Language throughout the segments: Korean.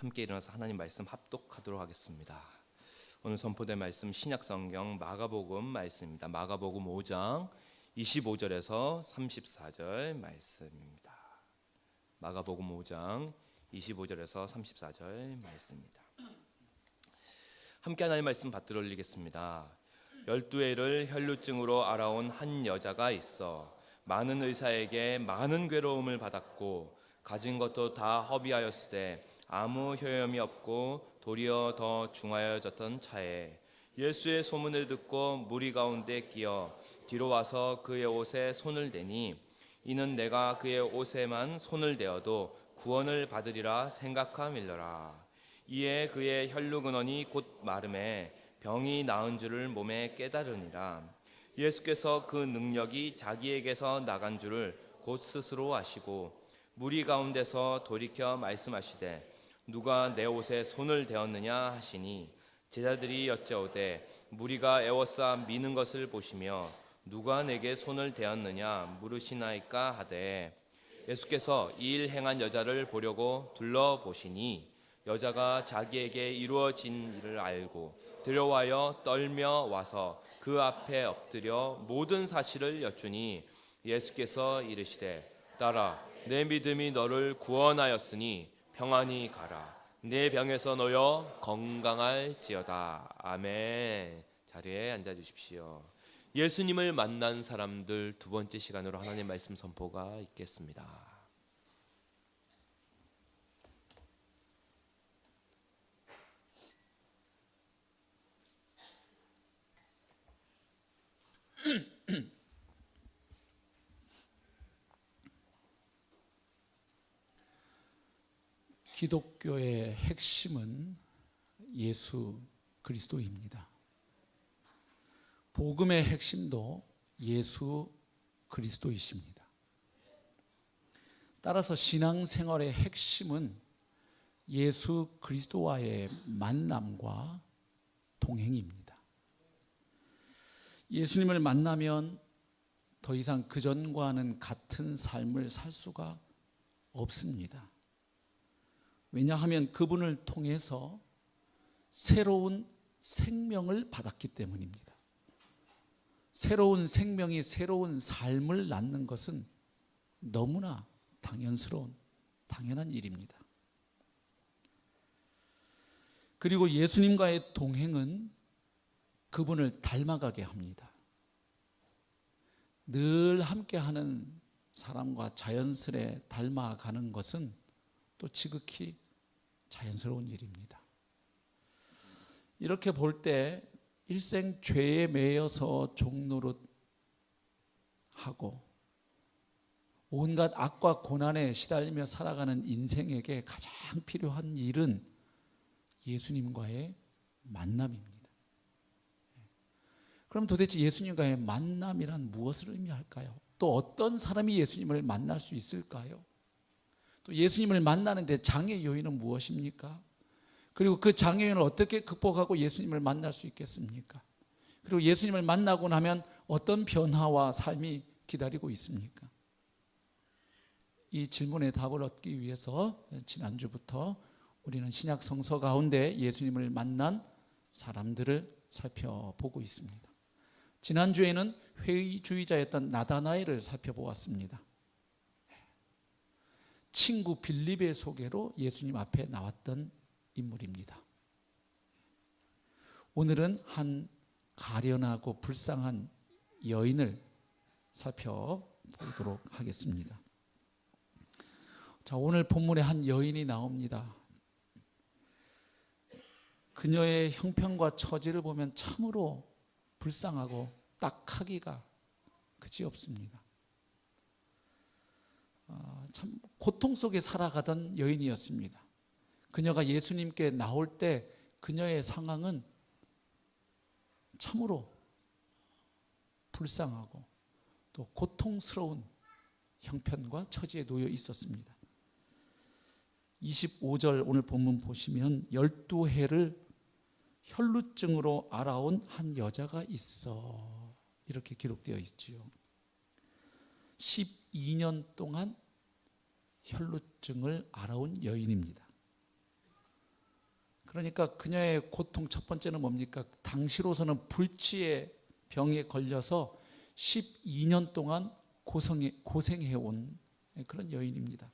함께 일어나서 하나님 말씀 합독하도록 하겠습니다. 오늘 선포된 말씀 신약성경 마가복음 말씀입니다. 마가복음 5장 25절에서 34절 말씀입니다. 마가복음 5장 25절에서 34절 말씀입니다. 함께 하나님의 말씀 받들어 올리겠습니다. 12해를 혈루증으로 알아온 한 여자가 있어 많은 의사에게 많은 괴로움을 받았고 가진 것도 다 허비하였으되 아무 효험이 없고 도리어 더 중하여졌던 차에 예수의 소문을 듣고 무리 가운데 끼어 뒤로 와서 그의 옷에 손을 대니 이는 내가 그의 옷에만 손을 대어도 구원을 받으리라 생각함일러라. 이에 그의 혈루근원이 곧 마름에 병이 나은 줄을 몸에 깨달으니라. 예수께서 그 능력이 자기에게서 나간 줄을 곧 스스로 아시고 무리 가운데서 돌이켜 말씀하시되 누가 내 옷에 손을 대었느냐 하시니 제자들이 여짜오되 무리가 애워싸 미는 것을 보시며 누가 내게 손을 대었느냐 물으시나이까 하되 예수께서 이 일 행한 여자를 보려고 둘러보시니 여자가 자기에게 이루어진 일을 알고 들여와여 떨며 와서 그 앞에 엎드려 모든 사실을 여쭈니 예수께서 이르시되 딸아 내 믿음이 너를 구원하였으니 평안히 가라. 내 병에서 놓여 건강할지어다. 아멘. 자리에 앉아 주십시오. 예수님을 만난 사람들 두 번째 시간으로 하나님 말씀 선포가 있겠습니다. 기독교의 핵심은 예수 그리스도입니다. 복음의 핵심도 예수 그리스도이십니다. 따라서 신앙생활의 핵심은 예수 그리스도와의 만남과 동행입니다. 예수님을 만나면 더 이상 그전과는 같은 삶을 살 수가 없습니다. 왜냐하면 그분을 통해서 새로운 생명을 받았기 때문입니다. 새로운 생명이 새로운 삶을 낳는 것은 너무나 당연한 일입니다. 그리고 예수님과의 동행은 그분을 닮아가게 합니다. 늘 함께하는 사람과 자연스레 닮아가는 것은 또 지극히 자연스러운 일입니다. 이렇게 볼 때 일생 죄에 매여서 종노릇하고 온갖 악과 고난에 시달리며 살아가는 인생에게 가장 필요한 일은 예수님과의 만남입니다. 그럼 도대체 예수님과의 만남이란 무엇을 의미할까요? 또 어떤 사람이 예수님을 만날 수 있을까요? 또 예수님을 만나는데 장애 요인은 무엇입니까? 그리고 그 장애 요인을 어떻게 극복하고 예수님을 만날 수 있겠습니까? 그리고 예수님을 만나고 나면 어떤 변화와 삶이 기다리고 있습니까? 이 질문에 답을 얻기 위해서 지난주부터 우리는 신약 성서 가운데 예수님을 만난 사람들을 살펴보고 있습니다. 지난주에는 회의주의자였던 나다나엘을 살펴보았습니다. 친구 빌립의 소개로 예수님 앞에 나왔던 인물입니다. 오늘은 한 가련하고 불쌍한 여인을 살펴보도록 하겠습니다. 자, 오늘 본문에 한 여인이 나옵니다. 그녀의 형편과 처지를 보면 참으로 불쌍하고 딱하기가 그지없습니다. 참 고통 속에 살아가던 여인이었습니다. 그녀가 예수님께 나올 때 그녀의 상황은 참으로 불쌍하고 또 고통스러운 형편과 처지에 놓여 있었습니다. 25절 오늘 본문 보시면 12해를 혈루증으로 알아온 한 여자가 있어 이렇게 기록되어 있지요. 12년 동안 혈루증을 알아온 여인입니다. 그러니까 그녀의 고통 첫 번째는 뭡니까? 당시로서는 불치의 병에 걸려서 12년 동안 고생해온 그런 여인입니다.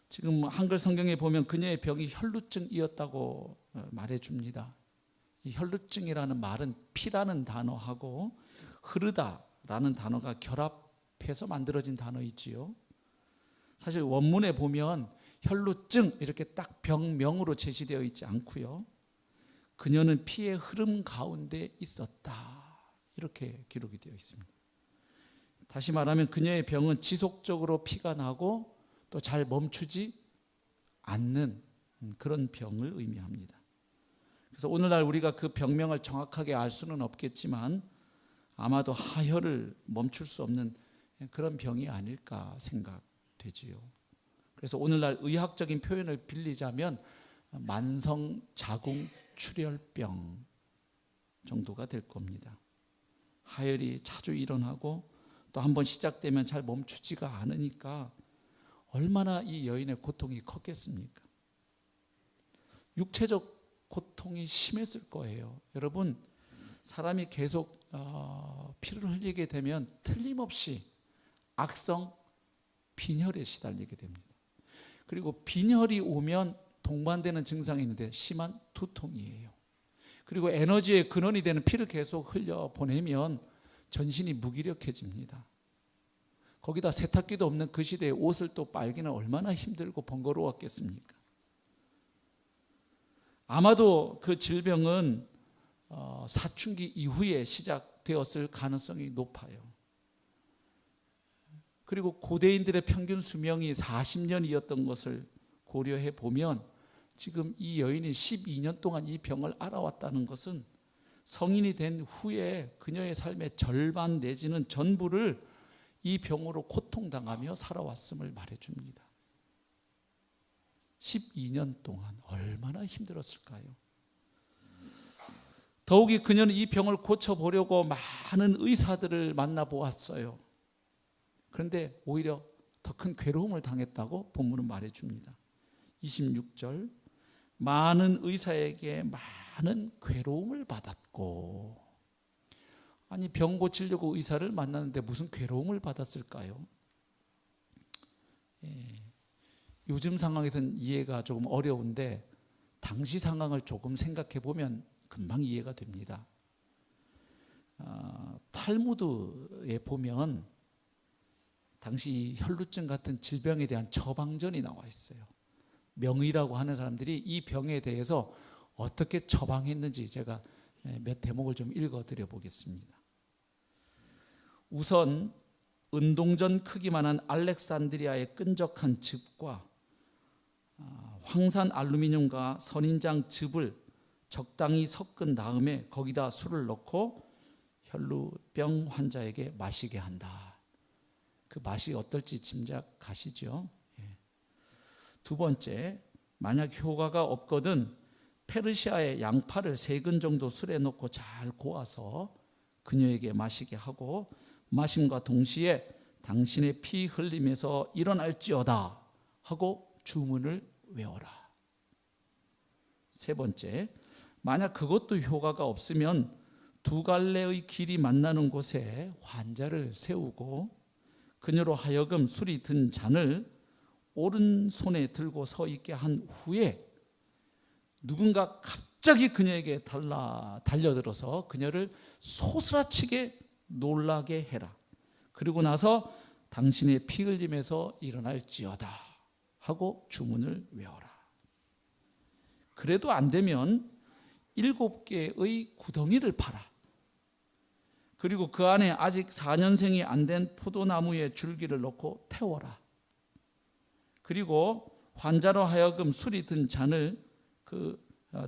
지금 한글 성경에 보면 그녀의 병이 혈루증이었다고 말해줍니다. 이 혈루증이라는 말은 피라는 단어하고 흐르다라는 단어가 결합해서 만들어진 단어이지요. 사실 원문에 보면 혈루증 이렇게 딱 병명으로 제시되어 있지 않고요. 그녀는 피의 흐름 가운데 있었다 이렇게 기록이 되어 있습니다. 다시 말하면 그녀의 병은 지속적으로 피가 나고 또 잘 멈추지 않는 그런 병을 의미합니다. 그래서 오늘날 우리가 그 병명을 정확하게 알 수는 없겠지만 아마도 하혈을 멈출 수 없는 그런 병이 아닐까 생각되지요. 그래서 오늘날 의학적인 표현을 빌리자면 만성 자궁 출혈병 정도가 될 겁니다. 하혈이 자주 일어나고 또 한번 시작되면 잘 멈추지가 않으니까 얼마나 이 여인의 고통이 컸겠습니까? 육체적 고통이 심했을 거예요. 여러분, 사람이 계속 피를 흘리게 되면 틀림없이 악성 빈혈에 시달리게 됩니다. 그리고 빈혈이 오면 동반되는 증상이 있는데 심한 두통이에요. 그리고 에너지의 근원이 되는 피를 계속 흘려보내면 전신이 무기력해집니다. 거기다 세탁기도 없는 그 시대에 옷을 또 빨기는 얼마나 힘들고 번거로웠겠습니까? 아마도 그 질병은 사춘기 이후에 시작되었을 가능성이 높아요. 그리고 고대인들의 평균 수명이 40년이었던 것을 고려해 보면 지금 이 여인이 12년 동안 이 병을 앓아왔다는 것은 성인이 된 후에 그녀의 삶의 절반 내지는 전부를 이 병으로 고통당하며 살아왔음을 말해줍니다. 12년 동안 얼마나 힘들었을까요? 더욱이 그녀는 이 병을 고쳐보려고 많은 의사들을 만나보았어요. 그런데 오히려 더 큰 괴로움을 당했다고 본문은 말해줍니다. 26절, 많은 의사에게 많은 괴로움을 받았고. 아니, 병 고치려고 의사를 만났는데 무슨 괴로움을 받았을까요? 요즘 상황에서는 이해가 조금 어려운데 당시 상황을 조금 생각해 보면 금방 이해가 됩니다. 탈무드에 보면 당시 혈루증 같은 질병에 대한 처방전이 나와 있어요. 명의라고 하는 사람들이 이 병에 대해서 어떻게 처방했는지 제가 몇 대목을 좀 읽어드려 보겠습니다. 우선 은동전 크기만한 알렉산드리아의 끈적한 즙과 황산 알루미늄과 선인장 즙을 적당히 섞은 다음에 거기다 술을 넣고 혈루병 환자에게 마시게 한다. 그 맛이 어떨지 짐작가시죠? 두 번째, 만약 효과가 없거든 페르시아의 양파를 3근 정도 술에 넣고 잘 고아서 그녀에게 마시게 하고 마심과 동시에 당신의 피 흘림에서 일어날지어다 하고 주문을 외워라. 세 번째, 만약 그것도 효과가 없으면 2갈래의 길이 만나는 곳에 환자를 세우고 그녀로 하여금 술이 든 잔을 오른손에 들고 서 있게 한 후에 누군가 갑자기 그녀에게 달려들어서 그녀를 소스라치게 놀라게 해라. 그리고 나서 당신의 피 흘림에서 일어날지어다 하고 주문을 외워라. 그래도 안 되면 7개의 구덩이를 파라. 그리고 그 안에 아직 4년생이 안 된 포도나무의 줄기를 넣고 태워라. 그리고 환자로 하여금 술이 든 잔을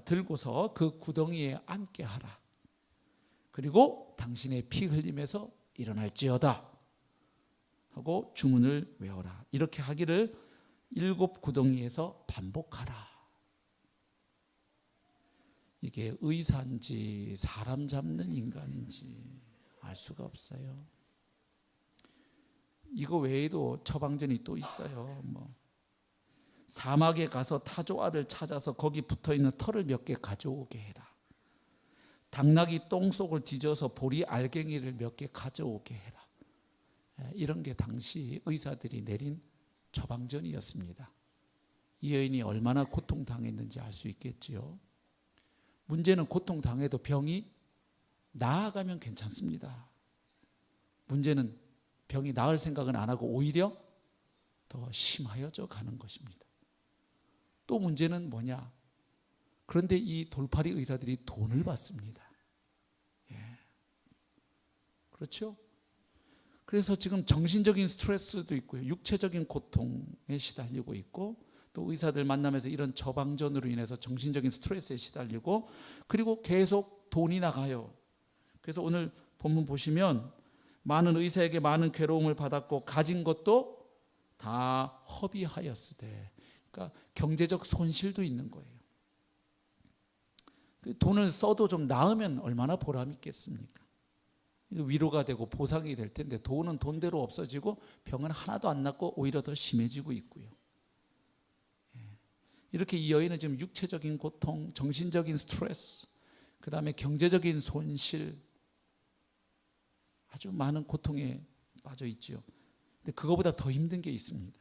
들고서 그 구덩이에 앉게 하라. 그리고 당신의 피 흘림에서 일어날지어다 하고 주문을 외워라. 이렇게 하기를 7구덩이에서 반복하라. 이게 의사인지 사람 잡는 인간인지 알 수가 없어요. 이거 외에도 처방전이 또 있어요. 사막에 가서 타조알을 찾아서 거기 붙어있는 털을 몇 개 가져오게 해라. 당나귀 똥속을 뒤져서 보리 알갱이를 몇 개 가져오게 해라. 이런 게 당시 의사들이 내린 처방전이었습니다. 이 여인이 얼마나 고통당했는지 알 수 있겠지요. 문제는 고통당해도 병이 나아가면 괜찮습니다. 문제는 병이 나을 생각은 안 하고 오히려 더 심하여져 가는 것입니다. 또 문제는 뭐냐? 그런데 이 돌팔이 의사들이 돈을 받습니다. 그렇죠? 그래서 지금 정신적인 스트레스도 있고요. 육체적인 고통에 시달리고 있고 또 의사들 만나면서 이런 처방전으로 인해서 정신적인 스트레스에 시달리고 그리고 계속 돈이 나가요. 그래서 오늘 본문 보시면 많은 의사에게 많은 괴로움을 받았고 가진 것도 다 허비하였으되, 그러니까 경제적 손실도 있는 거예요. 돈을 써도 좀 나으면 얼마나 보람 있겠습니까? 위로가 되고 보상이 될 텐데 돈은 돈대로 없어지고 병은 하나도 안 낫고 오히려 더 심해지고 있고요. 이렇게 이 여인은 지금 육체적인 고통, 정신적인 스트레스, 그 다음에 경제적인 손실, 아주 많은 고통에 빠져 있죠. 근데 그거보다 더 힘든 게 있습니다.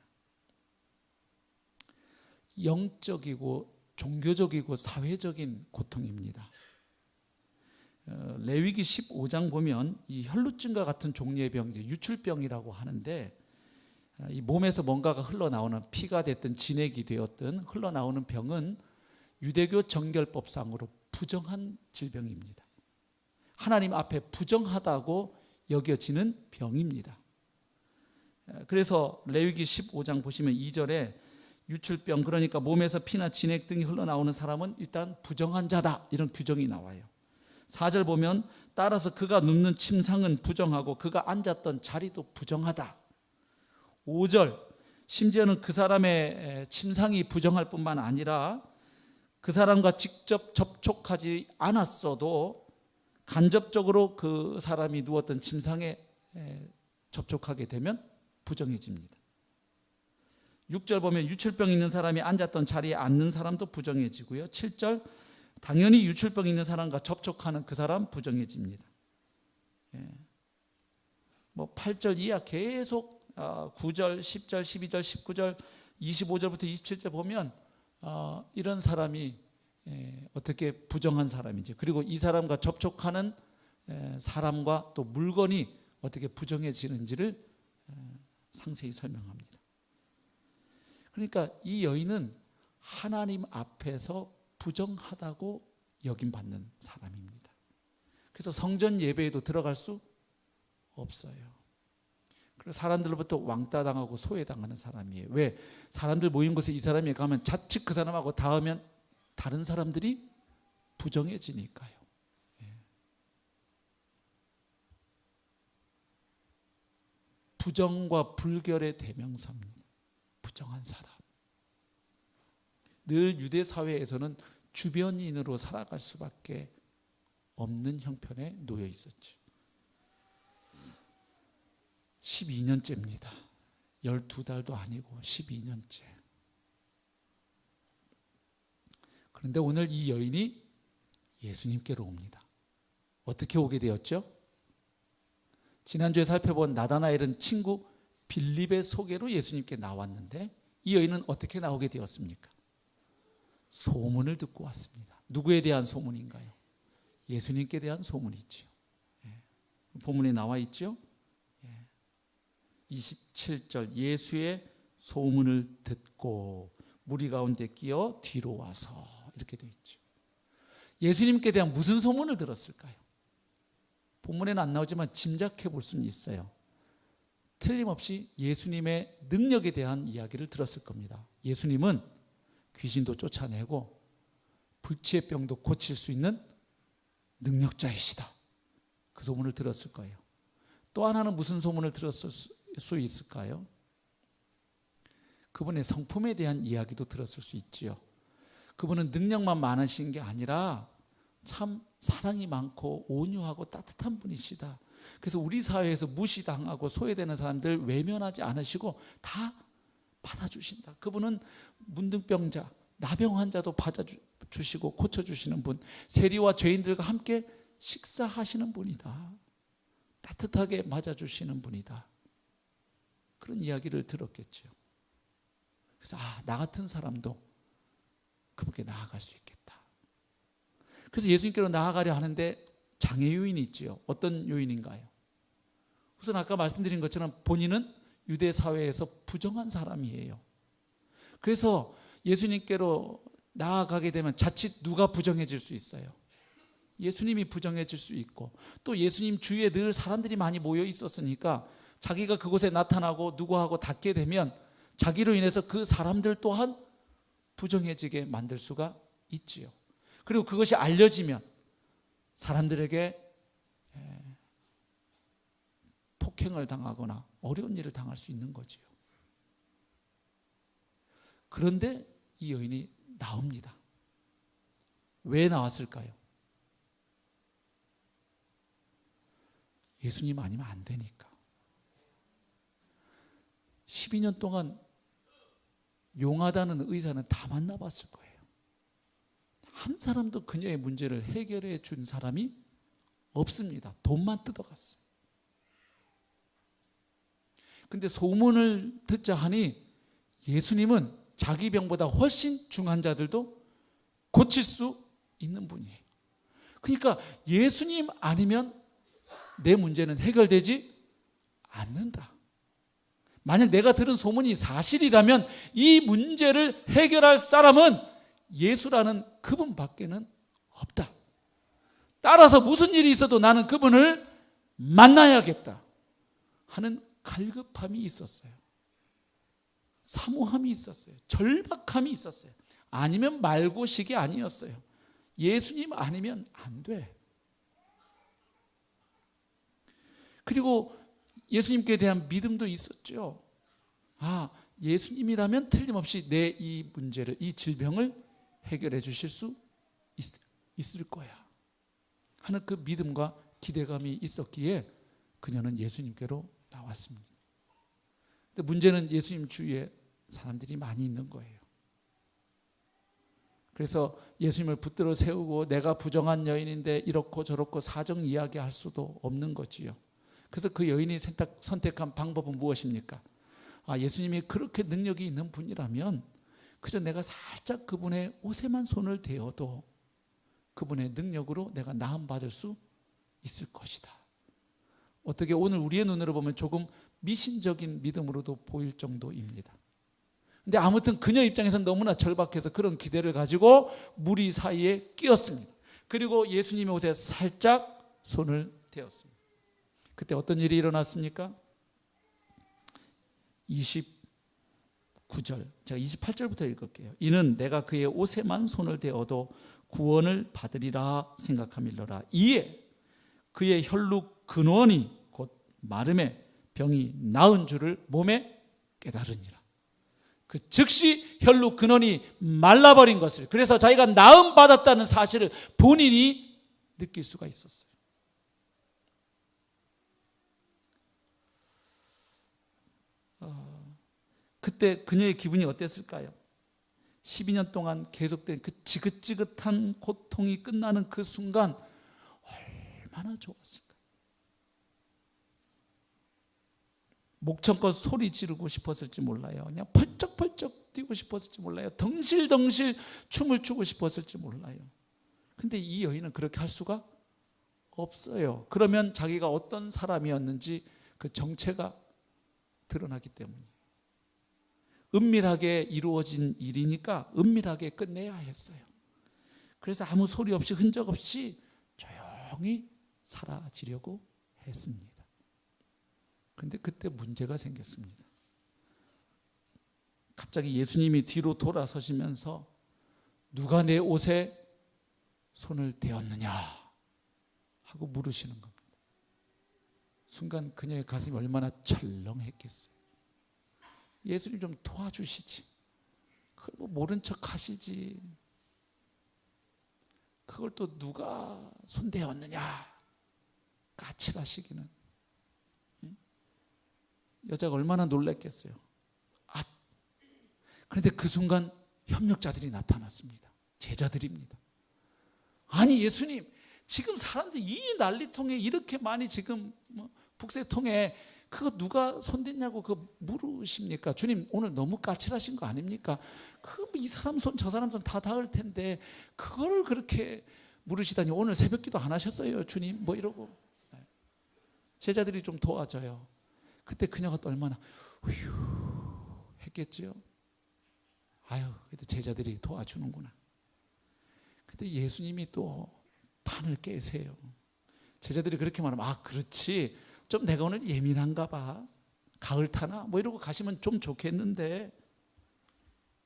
영적이고 종교적이고 사회적인 고통입니다. 레위기 15장 보면 이 혈루증과 같은 종류의 병, 유출병이라고 하는데, 이 몸에서 뭔가가 흘러나오는, 피가 됐든 진액이 되었든 흘러나오는 병은 유대교 정결법상으로 부정한 질병입니다. 하나님 앞에 부정하다고 여겨지는 병입니다. 그래서 레위기 15장 보시면 2절에 유출병, 그러니까 몸에서 피나 진액 등이 흘러나오는 사람은 일단 부정한 자다, 이런 규정이 나와요. 4절 보면 따라서 그가 눕는 침상은 부정하고 그가 앉았던 자리도 부정하다. 5절 심지어는 그 사람의 침상이 부정할 뿐만 아니라 그 사람과 직접 접촉하지 않았어도 간접적으로 그 사람이 누웠던 침상에 접촉하게 되면 부정해집니다. 6절 보면 유출병 있는 사람이 앉았던 자리에 앉는 사람도 부정해지고요. 7절 당연히 유출병 있는 사람과 접촉하는 그 사람 부정해집니다. 8절 이하 계속 9절, 10절, 12절, 19절, 25절부터 27절 보면 이런 사람이 어떻게 부정한 사람인지, 그리고 이 사람과 접촉하는 사람과 또 물건이 어떻게 부정해지는지를 상세히 설명합니다. 그러니까 이 여인은 하나님 앞에서 부정하다고 여김받는 사람입니다. 그래서 성전 예배에도 들어갈 수 없어요. 그리고 사람들로부터 왕따 당하고 소외당하는 사람이에요. 왜? 사람들 모인 곳에 이 사람이 가면 자칫 그 사람하고 닿으면 다른 사람들이 부정해지니까요. 부정과 불결의 대명사입니다. 부정한 사람. 늘 유대 사회에서는 주변인으로 살아갈 수밖에 없는 형편에 놓여 있었죠. 12년째입니다. 12달도 아니고 12년째. 그런데 오늘 이 여인이 예수님께로 옵니다. 어떻게 오게 되었죠? 지난주에 살펴본 나다나엘은 친구 빌립의 소개로 예수님께 나왔는데 이 여인은 어떻게 나오게 되었습니까? 소문을 듣고 왔습니다. 누구에 대한 소문인가요? 예수님께 대한 소문이죠. 본문에 나와 있죠. 27절 예수의 소문을 듣고 무리 가운데 끼어 뒤로 와서, 이렇게 되어 있죠. 예수님께 대한 무슨 소문을 들었을까요? 본문에는 안 나오지만 짐작해 볼 수는 있어요. 틀림없이 예수님의 능력에 대한 이야기를 들었을 겁니다. 예수님은 귀신도 쫓아내고 불치의 병도 고칠 수 있는 능력자이시다. 그 소문을 들었을 거예요. 또 하나는 무슨 소문을 들었을 수 있을까요? 그분의 성품에 대한 이야기도 들었을 수 있지요. 그분은 능력만 많으신 게 아니라 참 사랑이 많고 온유하고 따뜻한 분이시다. 그래서 우리 사회에서 무시당하고 소외되는 사람들 외면하지 않으시고 다 받아주신다. 그분은 문둥병자, 나병 환자도 받아주시고 고쳐주시는 분, 세리와 죄인들과 함께 식사하시는 분이다. 따뜻하게 맞아주시는 분이다. 그런 이야기를 들었겠죠. 그래서 나 같은 사람도 그분께 나아갈 수 있겠다. 그래서 예수님께로 나아가려 하는데 장애 요인이 있지요. 어떤 요인인가요? 우선 아까 말씀드린 것처럼 본인은 유대 사회에서 부정한 사람이에요. 그래서 예수님께로 나아가게 되면 자칫 누가 부정해질 수 있어요? 예수님이 부정해질 수 있고, 또 예수님 주위에 늘 사람들이 많이 모여 있었으니까 자기가 그곳에 나타나고 누구하고 닿게 되면 자기로 인해서 그 사람들 또한 부정해지게 만들 수가 있지요. 그리고 그것이 알려지면 사람들에게 폭행을 당하거나 어려운 일을 당할 수 있는 거지요. 그런데 이 여인이 나옵니다. 왜 나왔을까요? 예수님 아니면 안 되니까. 12년 동안 용하다는 의사는 다 만나봤을 거예요. 한 사람도 그녀의 문제를 해결해 준 사람이 없습니다. 돈만 뜯어갔어요. 근데 소문을 듣자 하니 예수님은 자기 병보다 훨씬 중한 자들도 고칠 수 있는 분이에요. 그러니까 예수님 아니면 내 문제는 해결되지 않는다. 만약 내가 들은 소문이 사실이라면 이 문제를 해결할 사람은 예수라는 그분밖에는 없다. 따라서 무슨 일이 있어도 나는 그분을 만나야겠다 하는 갈급함이 있었어요. 사모함이 있었어요. 절박함이 있었어요. 아니면 말고식이 아니었어요. 예수님 아니면 안 돼. 그리고 예수님께 대한 믿음도 있었죠. 예수님이라면 틀림없이 내 이 문제를, 이 질병을 해결해 주실 수 있을 거야 하는 그 믿음과 기대감이 있었기에 그녀는 예수님께로 나왔습니다. 근데 문제는 예수님 주위에 사람들이 많이 있는 거예요. 그래서 예수님을 붙들어 세우고 내가 부정한 여인인데 이렇고 저렇고 사정 이야기할 수도 없는 거지요. 그래서 그 여인이 선택한 방법은 무엇입니까? 예수님이 그렇게 능력이 있는 분이라면 그저 내가 살짝 그분의 옷에만 손을 대어도 그분의 능력으로 내가 나음 받을 수 있을 것이다. 어떻게 오늘 우리의 눈으로 보면 조금 미신적인 믿음으로도 보일 정도입니다. 근데 아무튼 그녀 입장에서는 너무나 절박해서 그런 기대를 가지고 무리 사이에 끼었습니다. 그리고 예수님의 옷에 살짝 손을 대었습니다. 그때 어떤 일이 일어났습니까? 29절, 제가 28절부터 읽을게요. 이는 내가 그의 옷에만 손을 대어도 구원을 받으리라 생각함일러라. 이에 그의 혈육 근원이 곧 마름에 병이 나은 줄을 몸에 깨달으니라. 그 즉시 혈육 근원이 말라버린 것을, 그래서 자기가 나음 받았다는 사실을 본인이 느낄 수가 있었어요. 그때 그녀의 기분이 어땠을까요? 12년 동안 계속된 그 지긋지긋한 고통이 끝나는 그 순간 얼마나 좋았을까? 목청껏 소리 지르고 싶었을지 몰라요. 그냥 펄쩍펄쩍 뛰고 싶었을지 몰라요. 덩실덩실 춤을 추고 싶었을지 몰라요. 근데 이 여인은 그렇게 할 수가 없어요. 그러면 자기가 어떤 사람이었는지 그 정체가 드러나기 때문이에요. 은밀하게 이루어진 일이니까 은밀하게 끝내야 했어요. 그래서 아무 소리 없이 흔적 없이 조용히 사라지려고 했습니다. 그런데 그때 문제가 생겼습니다. 갑자기 예수님이 뒤로 돌아서시면서 누가 내 옷에 손을 대었느냐 하고 물으시는 겁니다. 순간 그녀의 가슴이 얼마나 철렁했겠어요. 예수님 좀 도와주시지. 그걸 뭐 모른 척 하시지. 그걸 또 누가 손대었느냐 까칠하시기는. 여자가 얼마나 놀랐겠어요. 그런데 그 순간 협력자들이 나타났습니다. 제자들입니다. 아니 예수님, 지금 사람들 이 난리통에 이렇게 많이 지금 북새통에 그거 누가 손댔냐고 그 물으십니까? 주님 오늘 너무 까칠하신 거 아닙니까? 그 이 사람 손 저 사람 손 다 닿을 텐데 그걸 그렇게 물으시다니 오늘 새벽기도 안 하셨어요 주님? 뭐 이러고 제자들이 좀 도와줘요. 그때 그녀가 또 얼마나 휴 했겠죠. 아유 그래도 제자들이 도와주는구나. 근데 예수님이 또 판을 깨세요. 제자들이 그렇게 말하면 아 그렇지 좀 내가 오늘 예민한가 봐. 가을 타나? 뭐 이러고 가시면 좀 좋겠는데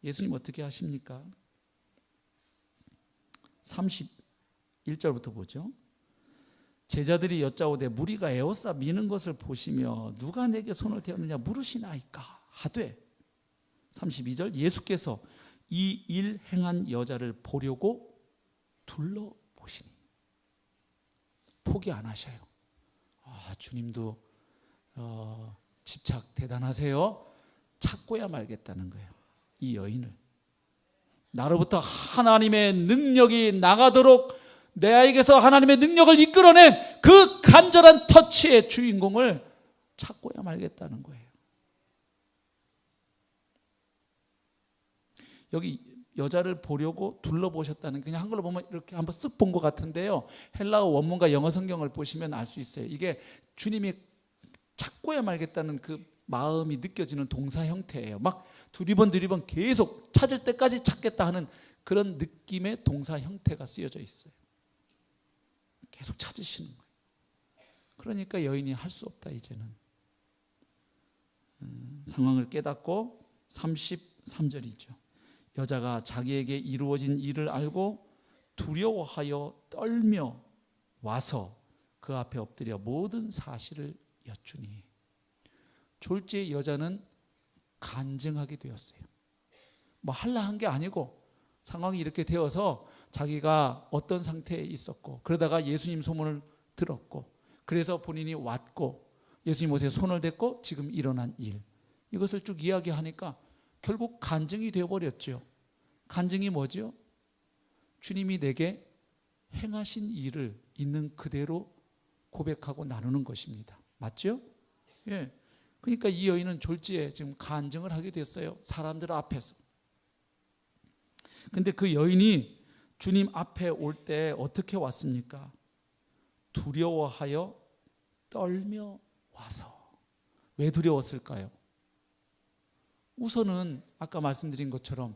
예수님 어떻게 하십니까? 31절부터 보죠. 제자들이 여짜오되 무리가 에워싸 미는 것을 보시며 누가 내게 손을 대었느냐 물으시나이까 하되 32절 예수께서 이 일 행한 여자를 보려고 둘러보시니 포기 안 하셔요. 아, 주님도 집착 대단하세요. 찾고야 말겠다는 거예요. 이 여인을 나로부터 하나님의 능력이 나가도록 내 아이에게서 하나님의 능력을 이끌어낸 그 간절한 터치의 주인공을 찾고야 말겠다는 거예요. 여기 여자를 보려고 둘러보셨다는 그냥 한글로 보면 이렇게 한번 쓱 본 것 같은데요. 헬라어 원문과 영어 성경을 보시면 알 수 있어요. 이게 주님이 찾고야 말겠다는 그 마음이 느껴지는 동사 형태예요. 막 두리번 계속 찾을 때까지 찾겠다 하는 그런 느낌의 동사 형태가 쓰여져 있어요. 계속 찾으시는 거예요. 그러니까 여인이 할 수 없다 이제는. 상황을 깨닫고 33절이죠. 여자가 자기에게 이루어진 일을 알고 두려워하여 떨며 와서 그 앞에 엎드려 모든 사실을 여쭈니 졸지에 여자는 간증하게 되었어요. 뭐 할라 한 게 아니고 상황이 이렇게 되어서 자기가 어떤 상태에 있었고 그러다가 예수님 소문을 들었고 그래서 본인이 왔고 예수님 옷에 손을 댔고 지금 일어난 일 이것을 쭉 이야기하니까 결국 간증이 되어버렸죠. 간증이 뭐죠? 주님이 내게 행하신 일을 있는 그대로 고백하고 나누는 것입니다. 맞죠? 예. 그러니까 이 여인은 졸지에 지금 간증을 하게 됐어요. 사람들 앞에서. 근데 그 여인이 주님 앞에 올 때 어떻게 왔습니까? 두려워하여 떨며 와서. 왜 두려웠을까요? 우선은 아까 말씀드린 것처럼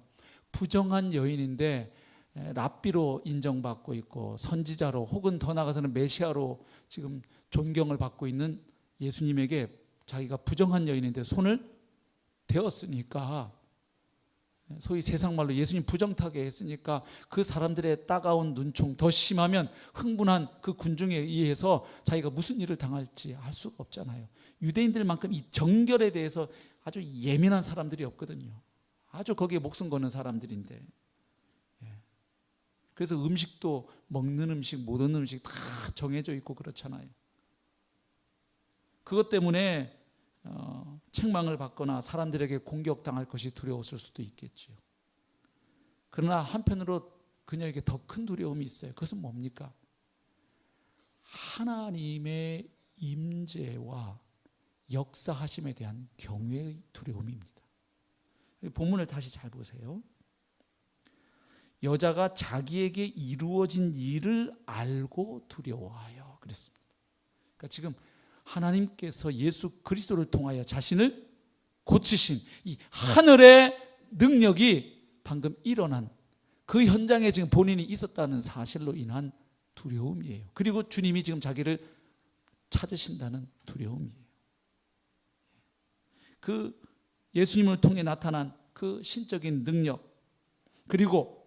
부정한 여인인데 랍비로 인정받고 있고 선지자로 혹은 더 나아가서는 메시아로 지금 존경을 받고 있는 예수님에게 자기가 부정한 여인인데 손을 대었으니까 소위 세상 말로 예수님 부정타게 했으니까 그 사람들의 따가운 눈총 더 심하면 흥분한 그 군중에 의해서 자기가 무슨 일을 당할지 알 수가 없잖아요. 유대인들만큼 이 정결에 대해서 아주 예민한 사람들이 없거든요. 아주 거기에 목숨 거는 사람들인데 그래서 음식도 먹는 음식 못 먹는 음식 다 정해져 있고 그렇잖아요. 그것 때문에 책망을 받거나 사람들에게 공격당할 것이 두려웠을 수도 있겠죠. 그러나 한편으로 그녀에게 더 큰 두려움이 있어요. 그것은 뭡니까? 하나님의 임재와 역사하심에 대한 경외의 두려움입니다. 본문을 다시 잘 보세요. 여자가 자기에게 이루어진 일을 알고 두려워하여 그랬습니다. 그러니까 지금 하나님께서 예수 그리스도를 통하여 자신을 고치신 이 하늘의 능력이 방금 일어난 그 현장에 지금 본인이 있었다는 사실로 인한 두려움이에요. 그리고 주님이 지금 자기를 찾으신다는 두려움이에요. 그 예수님을 통해 나타난 그 신적인 능력 그리고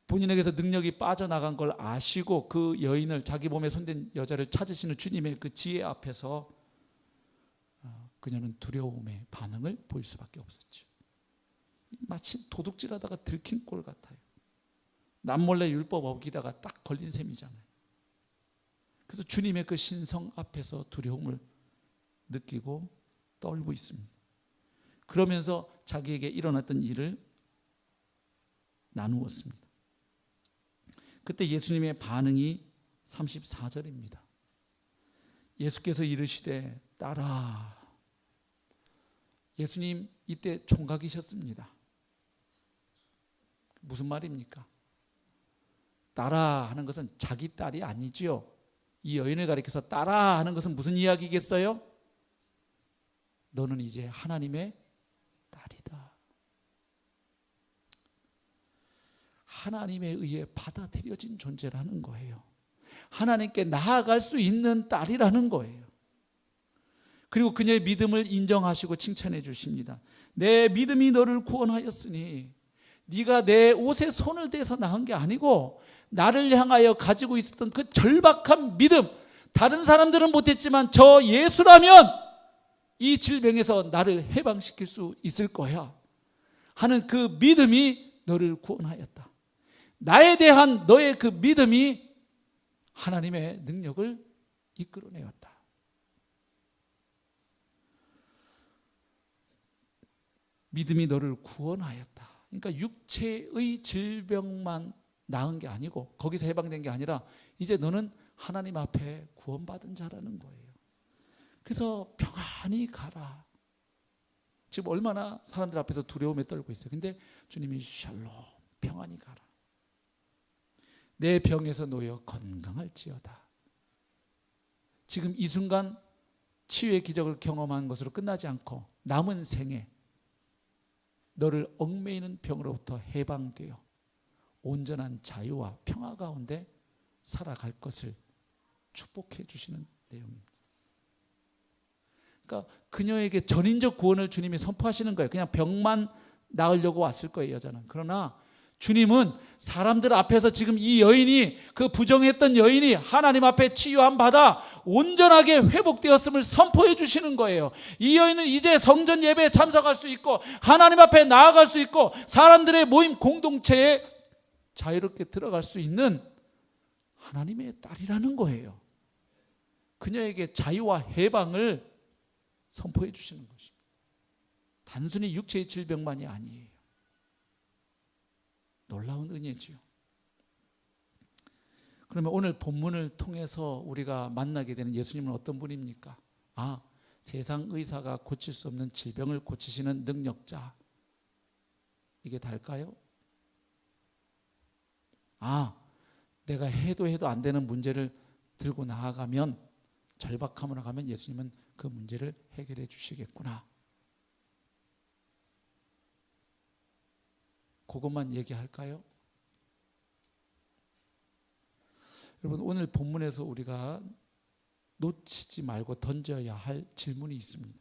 본인에게서 능력이 빠져나간 걸 아시고 그 여인을 자기 몸에 손댄 여자를 찾으시는 주님의 그 지혜 앞에서 그녀는 두려움의 반응을 보일 수밖에 없었죠. 마치 도둑질하다가 들킨 꼴 같아요. 남몰래 율법 어기다가 딱 걸린 셈이잖아요. 그래서 주님의 그 신성 앞에서 두려움을 느끼고 떨고 있습니다. 그러면서 자기에게 일어났던 일을 나누었습니다. 그때 예수님의 반응이 34절입니다. 예수께서 이르시되 따라. 예수님 이때 총각이셨습니다. 무슨 말입니까? 따라 하는 것은 자기 딸이 아니지요. 이 여인을 가리켜서 따라 하는 것은 무슨 이야기겠어요? 너는 이제 하나님의 딸이다. 하나님에 의해 받아들여진 존재라는 거예요. 하나님께 나아갈 수 있는 딸이라는 거예요. 그리고 그녀의 믿음을 인정하시고 칭찬해 주십니다. 내 믿음이 너를 구원하였으니 네가 내 옷에 손을 대서 나은 게 아니고 나를 향하여 가지고 있었던 그 절박한 믿음, 다른 사람들은 못했지만 저 예수라면 이 질병에서 나를 해방시킬 수 있을 거야 하는 그 믿음이 너를 구원하였다. 나에 대한 너의 그 믿음이 하나님의 능력을 이끌어내었다. 믿음이 너를 구원하였다. 그러니까 육체의 질병만 나은 게 아니고 거기서 해방된 게 아니라 이제 너는 하나님 앞에 구원받은 자라는 거예요. 그래서 평안히 가라. 지금 얼마나 사람들 앞에서 두려움에 떨고 있어요. 근데 주님이 샬롬 평안히 가라. 내 병에서 놓여 건강할지어다. 지금 이 순간 치유의 기적을 경험한 것으로 끝나지 않고 남은 생에 너를 얽매이는 병으로부터 해방되어 온전한 자유와 평화 가운데 살아갈 것을 축복해 주시는 내용입니다. 그러니까 그녀에게 전인적 구원을 주님이 선포하시는 거예요. 그냥 병만 나으려고 왔을 거예요, 여자는. 그러나 주님은 사람들 앞에서 지금 이 여인이, 그 부정했던 여인이 하나님 앞에 치유함 받아 온전하게 회복되었음을 선포해 주시는 거예요. 이 여인은 이제 성전 예배에 참석할 수 있고 하나님 앞에 나아갈 수 있고 사람들의 모임 공동체에 자유롭게 들어갈 수 있는 하나님의 딸이라는 거예요. 그녀에게 자유와 해방을 선포해 주시는 것입니다. 단순히 육체의 질병만이 아니에요. 놀라운 은혜지요. 그러면 오늘 본문을 통해서 우리가 만나게 되는 예수님은 어떤 분입니까? 아, 세상 의사가 고칠 수 없는 질병을 고치시는 능력자. 이게 다일까요? 아, 내가 해도 안 되는 문제를 들고 나아가면, 절박함으로 가면 예수님은 그 문제를 해결해 주시겠구나. 그것만 얘기할까요? 여러분, 오늘 본문에서 우리가 놓치지 말고 던져야 할 질문이 있습니다.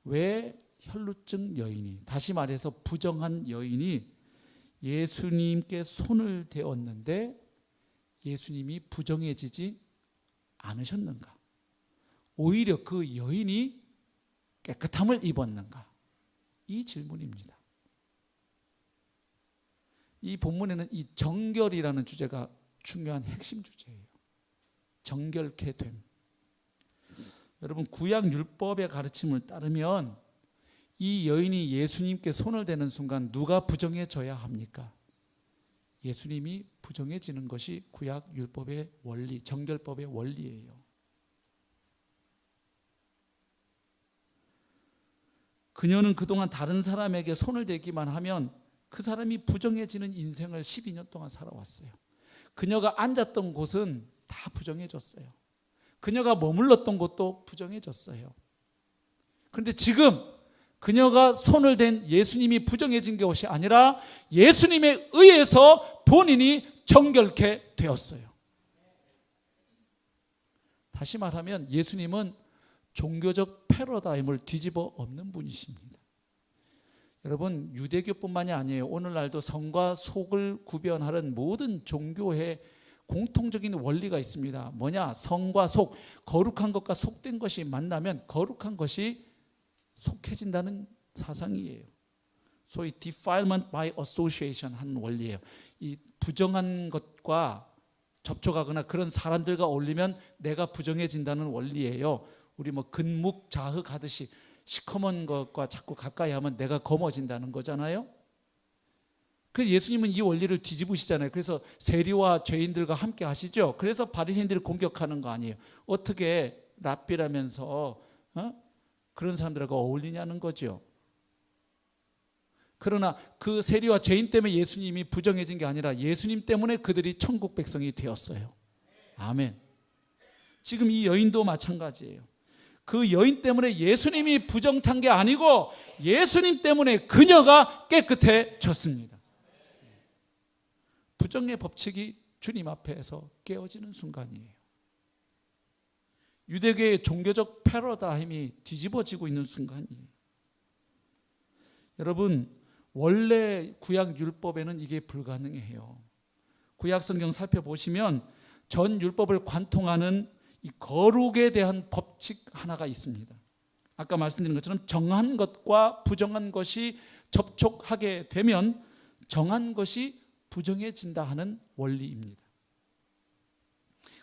왜 혈루증 여인이, 다시 말해서 부정한 여인이 예수님께 손을 대었는데 예수님이 부정해지지 않으셨는가? 오히려 그 여인이 깨끗함을 입었는가? 이 질문입니다. 이 본문에는 이 정결이라는 주제가 중요한 핵심 주제예요. 정결케 됨. 여러분, 구약 율법의 가르침을 따르면 이 여인이 예수님께 손을 대는 순간 누가 부정해져야 합니까? 예수님이 부정해지는 것이 구약 율법의 원리, 정결법의 원리예요. 그녀는 그동안 다른 사람에게 손을 대기만 하면 그 사람이 부정해지는 인생을 12년 동안 살아왔어요. 그녀가 앉았던 곳은 다 부정해졌어요. 그녀가 머물렀던 곳도 부정해졌어요. 그런데 지금 그녀가 손을 댄 예수님이 부정해진 것이 아니라 예수님에 의해서 본인이 정결케 되었어요. 다시 말하면 예수님은 종교적 패러다임을 뒤집어 엎는 분이십니다. 여러분, 유대교뿐만이 아니에요. 오늘날도 성과 속을 구별하는 모든 종교의 공통적인 원리가 있습니다. 뭐냐? 성과 속, 거룩한 것과 속된 것이 만나면 거룩한 것이 속해진다는 사상이에요. 소위 defilement by association 하는 원리예요. 이 부정한 것과 접촉하거나 그런 사람들과 어울리면 내가 부정해진다는 원리예요. 우리 근묵자흑 하듯이 시커먼 것과 자꾸 가까이 하면 내가 검어진다는 거잖아요. 그래서 예수님은 이 원리를 뒤집으시잖아요. 그래서 세리와 죄인들과 함께 하시죠. 그래서 바리새인들을 공격하는 거 아니에요. 어떻게 랍비라면서 그런 사람들하고 어울리냐는 거죠. 그러나 그 세리와 죄인 때문에 예수님이 부정해진 게 아니라 예수님 때문에 그들이 천국 백성이 되었어요. 아멘. 지금 이 여인도 마찬가지예요. 그 여인 때문에 예수님이 부정탄 게 아니고 예수님 때문에 그녀가 깨끗해졌습니다. 부정의 법칙이 주님 앞에서 깨어지는 순간이에요. 유대교의 종교적 패러다임이 뒤집어지고 있는 순간이에요. 여러분, 원래 구약 율법에는 이게 불가능해요. 구약 성경 살펴보시면 전 율법을 관통하는 이 거룩에 대한 법칙 하나가 있습니다. 아까 말씀드린 것처럼 정한 것과 부정한 것이 접촉하게 되면 정한 것이 부정해진다 하는 원리입니다.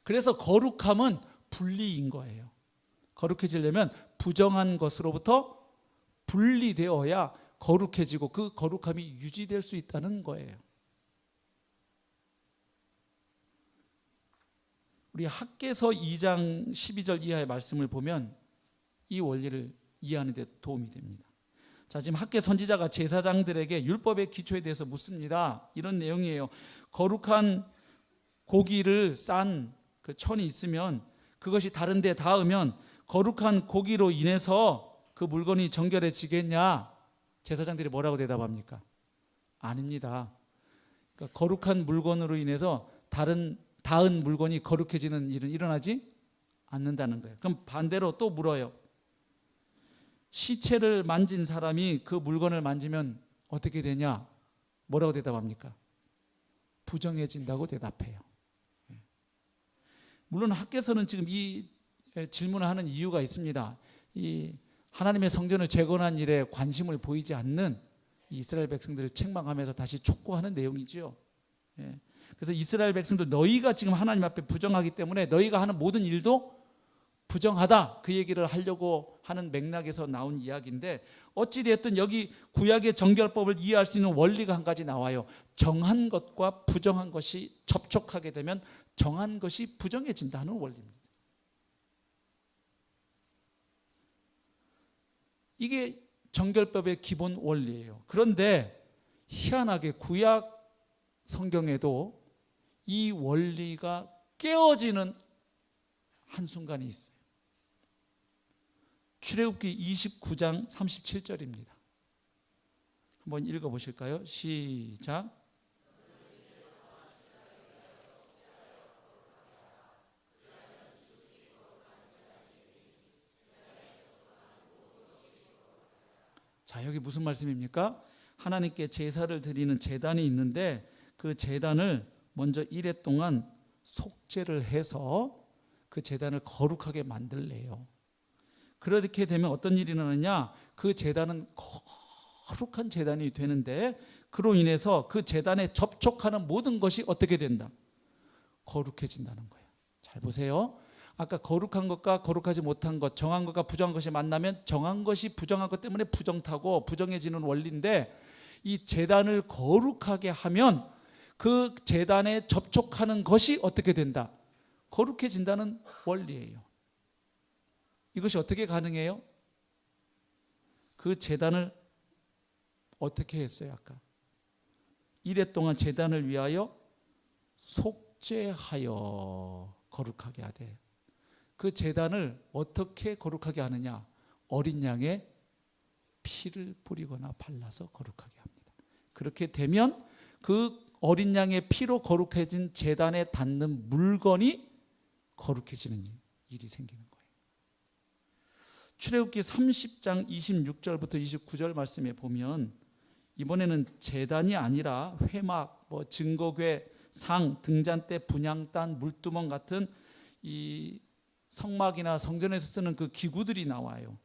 그래서 거룩함은 분리인 거예요. 거룩해지려면 부정한 것으로부터 분리되어야 거룩해지고 그 거룩함이 유지될 수 있다는 거예요. 우리 학개서 2장 12절 이하의 말씀을 보면 이 원리를 이해하는 데 도움이 됩니다. 자, 지금 학개 선지자가 제사장들에게 율법의 기초에 대해서 묻습니다. 이런 내용이에요. 거룩한 고기를 싼 그 천이 있으면 그것이 다른 데 닿으면 거룩한 고기로 인해서 그 물건이 정결해지겠냐? 제사장들이 뭐라고 대답합니까? 아닙니다. 그러니까 거룩한 물건으로 인해서 닿은 물건이 거룩해지는 일은 일어나지 않는다는 거예요. 그럼 반대로 또 물어요. 시체를 만진 사람이 그 물건을 만지면 어떻게 되냐? 뭐라고 대답합니까? 부정해진다고 대답해요. 물론 학개서는 지금 이 질문을 하는 이유가 있습니다. 이 하나님의 성전을 재건한 일에 관심을 보이지 않는 이스라엘 백성들을 책망하면서 다시 촉구하는 내용이지요. 그래서 이스라엘 백성들, 너희가 지금 하나님 앞에 부정하기 때문에 너희가 하는 모든 일도 부정하다, 그 얘기를 하려고 하는 맥락에서 나온 이야기인데, 어찌되었든 여기 구약의 정결법을 이해할 수 있는 원리가 한 가지 나와요. 정한 것과 부정한 것이 접촉하게 되면 정한 것이 부정해진다는 원리입니다. 이게 정결법의 기본 원리예요. 그런데 희한하게 구약 성경에도 이 원리가 깨어지는 한순간이 있어요. 출애굽기 29장 37절입니다. 한번 읽어보실까요? 시작. 자, 여기 무슨 말씀입니까? 하나님께 제사를 드리는 제단이 있는데 그 제단을 먼저 1회 동안 속죄를 해서 그 제단을 거룩하게 만들래요. 그렇게 되면 어떤 일이 일어나냐? 그 제단은 거룩한 제단이 되는데 그로 인해서 그 제단에 접촉하는 모든 것이 어떻게 된다? 거룩해진다는 거예요. 잘 보세요. 아까 거룩한 것과 거룩하지 못한 것, 정한 것과 부정한 것이 만나면 정한 것이 부정한 것 때문에 부정타고 부정해지는 원리인데, 이 제단을 거룩하게 하면 그 제단에 접촉하는 것이 어떻게 된다? 거룩해진다는 원리예요. 이것이 어떻게 가능해요? 그 제단을 어떻게 했어요? 아까 1회 동안 제단을 위하여 속죄하여 거룩하게 하되, 그 제단을 어떻게 거룩하게 하느냐? 어린 양의 피를 뿌리거나 발라서 거룩하게 합니다. 그렇게 되면 그 어린 양의 피로 거룩해진 제단에 닿는 물건이 거룩해지는 일이 생기는 거예요. 출애굽기 30장 26절부터 29절 말씀에 보면 이번에는 제단이 아니라 회막, 증거궤, 상, 등잔대, 분향단, 물두멍 같은 이 성막이나 성전에서 쓰는 그 기구들이 나와요.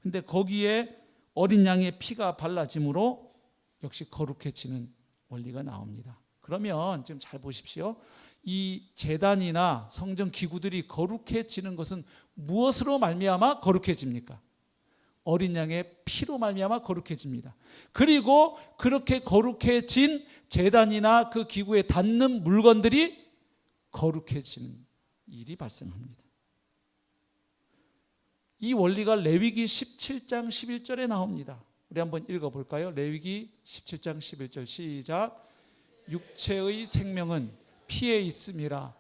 근데 거기에 어린 양의 피가 발라짐으로 역시 거룩해지는 원리가 나옵니다. 그러면 지금 잘 보십시오. 이 제단이나 성전 기구들이 거룩해지는 것은 무엇으로 말미암아 거룩해집니까? 어린 양의 피로 말미암아 거룩해집니다. 그리고 그렇게 거룩해진 제단이나 그 기구에 닿는 물건들이 거룩해지는 일이 발생합니다. 이 원리가 레위기 17장 11절에 나옵니다. 우리 한번 읽어볼까요? 레위기 17장 11절 시작. 육체의 생명은 피에 있음이라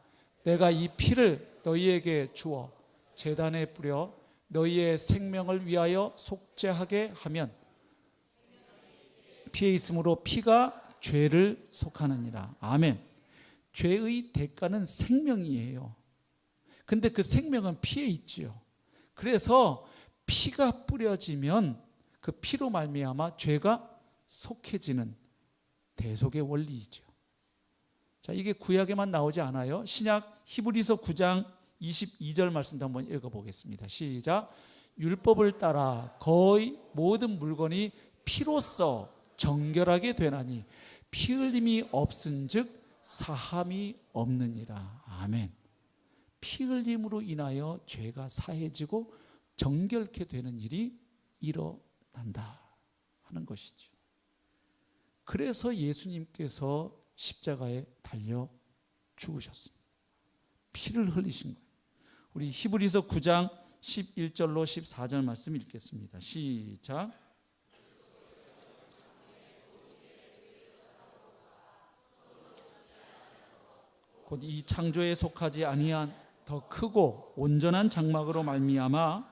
내가 이 피를 너희에게 주어 제단에 뿌려 너희의 생명을 위하여 속죄하게 하면 피에 있으므로 피가 죄를 속하느니라. 아멘. 죄의 대가는 생명이에요. 근데 그 생명은 피에 있지요. 그래서 피가 뿌려지면 그 피로 말미암아 죄가 속해지는 대속의 원리이죠. 자, 이게 구약에만 나오지 않아요. 신약 히브리서 9장 22절 말씀도 한번 읽어보겠습니다. 시작. 율법을 따라 거의 모든 물건이 피로써 정결하게 되나니 피 흘림이 없은즉 사함이 없느니라. 아멘. 피 흘림으로 인하여 죄가 사해지고 정결케 되는 일이 일어난다 하는 것이죠. 그래서 예수님께서 십자가에 달려 죽으셨습니다. 피를 흘리신 거예요. 우리 히브리서 9장 11절로 14절 말씀 읽겠습니다. 시작. 곧 이 창조에 속하지 아니한 더 크고 온전한 장막으로 말미암아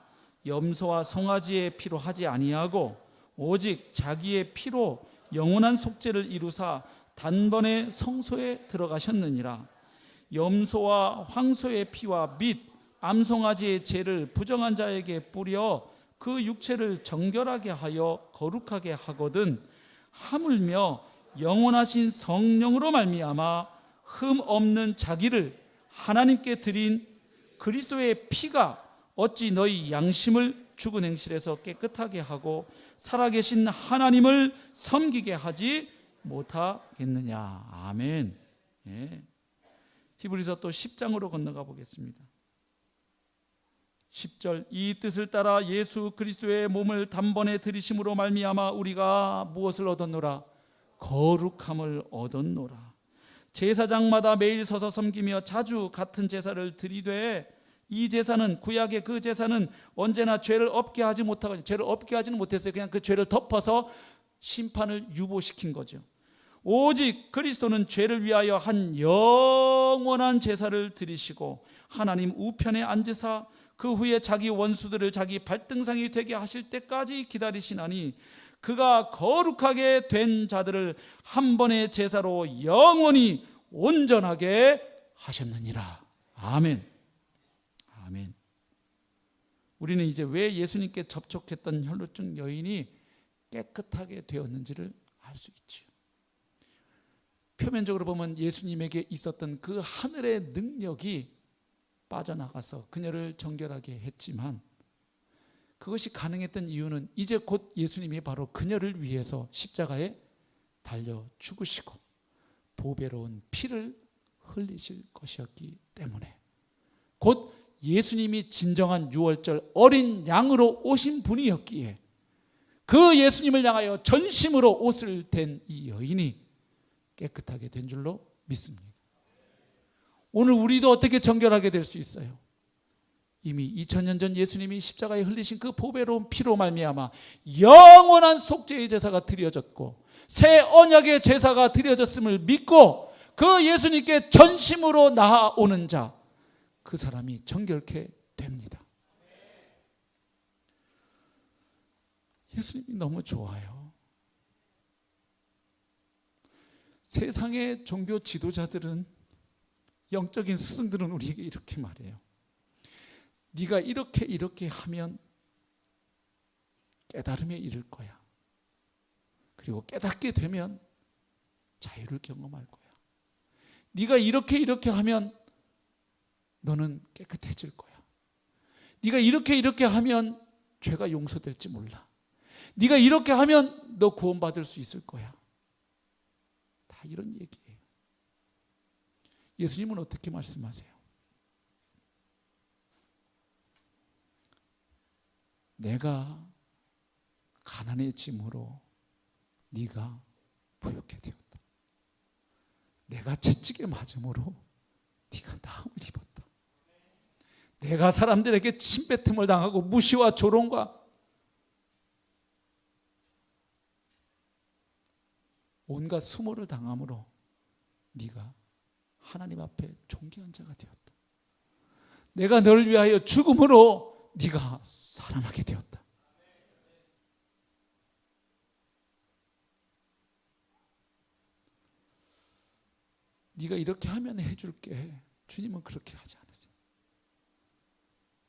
염소와 송아지의 피로 하지 아니하고 오직 자기의 피로 영원한 속죄를 이루사 단번에 성소에 들어가셨느니라. 염소와 황소의 피와 및 암송아지의 죄를 부정한 자에게 뿌려 그 육체를 정결하게 하여 거룩하게 하거든 하물며 영원하신 성령으로 말미암아 흠 없는 자기를 하나님께 드린 그리스도의 피가 어찌 너희 양심을 죽은 행실에서 깨끗하게 하고 살아계신 하나님을 섬기게 하지 못하겠느냐. 아멘. 예. 히브리서 또 10장으로 건너가 보겠습니다. 10절. 이 뜻을 따라 예수 그리스도의 몸을 단번에 들이심으로 말미암아 우리가 무엇을 얻었노라? 거룩함을 얻었노라. 제사장마다 매일 서서 섬기며 자주 같은 제사를 드리되 이 제사는 구약의 그 제사는 언제나 죄를 없게 하지 못하고 죄를 없게 하지는 못했어요. 그냥 그 죄를 덮어서 심판을 유보시킨 거죠. 오직 그리스도는 죄를 위하여 한 영원한 제사를 드리시고 하나님 우편에 앉으사 그 후에 자기 원수들을 자기 발등상이 되게 하실 때까지 기다리시나니 그가 거룩하게 된 자들을 한 번의 제사로 영원히 온전하게 하셨느니라. 아멘. 아멘. 우리는 이제 왜 예수님께 접촉했던 혈루증 여인이 깨끗하게 되었는지를 알 수 있지요. 표면적으로 보면 예수님에게 있었던 그 하늘의 능력이 빠져나가서 그녀를 정결하게 했지만 그것이 가능했던 이유는 이제 곧 예수님이 바로 그녀를 위해서 십자가에 달려 죽으시고 보배로운 피를 흘리실 것이었기 때문에 곧 예수님이 진정한 유월절 어린 양으로 오신 분이었기에 그 예수님을 향하여 전심으로 옷을 댄 이 여인이 깨끗하게 된 줄로 믿습니다. 오늘 우리도 어떻게 정결하게 될 수 있어요? 이미 2000년 전 예수님이 십자가에 흘리신 그 보배로운 피로 말미암아 영원한 속죄의 제사가 드려졌고 새 언약의 제사가 드려졌음을 믿고 그 예수님께 전심으로 나아오는 자, 그 사람이 정결케 됩니다. 예수님이 너무 좋아요. 세상의 종교 지도자들은, 영적인 스승들은 우리에게 이렇게 말해요. 네가 이렇게 하면 깨달음에 이를 거야. 그리고 깨닫게 되면 자유를 경험할 거야. 네가 이렇게 하면 너는 깨끗해질 거야. 네가 이렇게 하면 죄가 용서될지 몰라. 네가 이렇게 하면 너 구원받을 수 있을 거야. 다 이런 얘기예요. 예수님은 어떻게 말씀하세요? 내가 가난해짐으로 네가 부욕해 되었다. 내가 채찍에 맞음으로 네가 나음을 입었다. 내가 사람들에게 침뱉음을 당하고 무시와 조롱과 온갖 수모를 당함으로 네가 하나님 앞에 존귀한 자가 되었다. 내가 너를 위하여 죽음으로 네가 살아나게 되었다. 네가 이렇게 하면 해줄게. 주님은 그렇게 하지 않으세요.